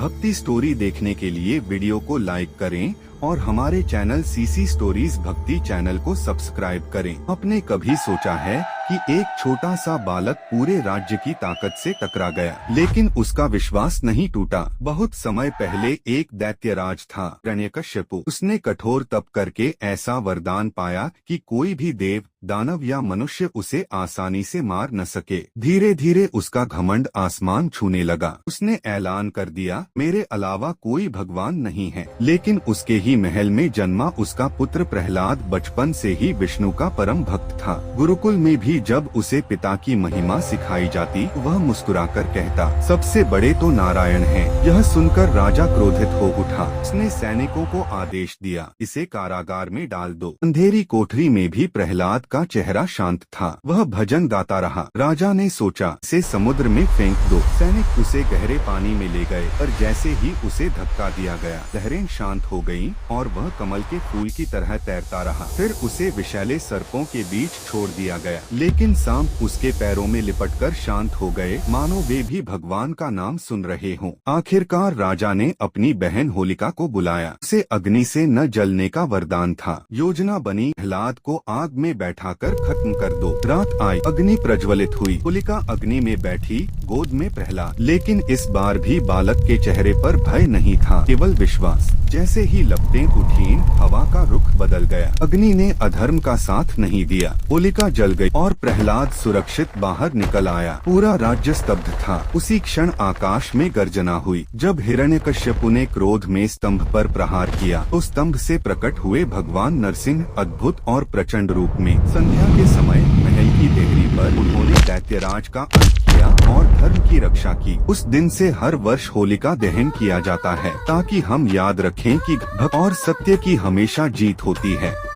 भक्ति स्टोरी देखने के लिए वीडियो को लाइक करें और हमारे चैनल सीसी स्टोरीज भक्ति चैनल को सब्सक्राइब करें। आपने कभी सोचा है कि एक छोटा सा बालक पूरे राज्य की ताकत से टकरा गया, लेकिन उसका विश्वास नहीं टूटा। बहुत समय पहले एक दैत्यराज था, हिरण्यकश्यपु। उसने कठोर तप करके ऐसा वरदान पाया कि कोई भी देव, दानव या मनुष्य उसे आसानी से मार न सके। धीरे धीरे उसका घमंड आसमान छूने लगा। उसने ऐलान कर दिया, मेरे अलावा कोई भगवान नहीं है। लेकिन उसके ही महल में जन्मा उसका पुत्र प्रहलाद बचपन से ही विष्णु का परम भक्त था। गुरुकुल में भी जब उसे पिता की महिमा सिखाई जाती, वह मुस्कुराकर कहता, सबसे बड़े तो नारायण हैं। यह सुनकर राजा क्रोधित हो उठा। उसने सैनिकों को आदेश दिया, इसे कारागार में डाल दो। अंधेरी कोठरी में भी प्रहलाद का चेहरा शांत था। वह भजन गाता रहा। राजा ने सोचा, इसे समुद्र में फेंक दो। सैनिक उसे गहरे पानी में ले गए, पर जैसे ही उसे धक्का दिया गया, लहरें शांत हो गईं और वह कमल के फूल की तरह तैरता रहा। फिर उसे विषैले सर्पों के बीच छोड़ दिया गया, लेकिन सांप उसके पैरों में लिपटकर शांत हो गए, मानो वे भी भगवान का नाम सुन रहे हों। आखिरकार राजा ने अपनी बहन होलिका को बुलाया। उसे अग्नि से न जलने का वरदान था। योजना बनी, प्रहलाद को आग में बैठाकर खत्म कर दो। रात आई, अग्नि प्रज्वलित हुई। होलिका अग्नि में बैठी, गोद में प्रहलाद। लेकिन इस बार भी बालक के चेहरे पर भय नहीं था, केवल विश्वास। जैसे ही लपटें उठीं, हवा का रुख बदल गया। अग्नि ने अधर्म का साथ नहीं दिया। होलिका जल गई और प्रहलाद सुरक्षित बाहर निकल आया। पूरा राज्य स्तब्ध था। उसी क्षण आकाश में गर्जना हुई। जब हिरण्यकश्यपु ने क्रोध में स्तंभ पर प्रहार किया, तो स्तंभ से प्रकट हुए भगवान नरसिंह अद्भुत और प्रचंड रूप में। संध्या के समय महल की देहरी पर उन्होंने दैत्यराज का अंत किया और धर्म की रक्षा की। उस दिन से हर वर्ष होलिका दहन किया जाता है, ताकि हम याद रखें कि भक्ति और सत्य की हमेशा जीत होती है।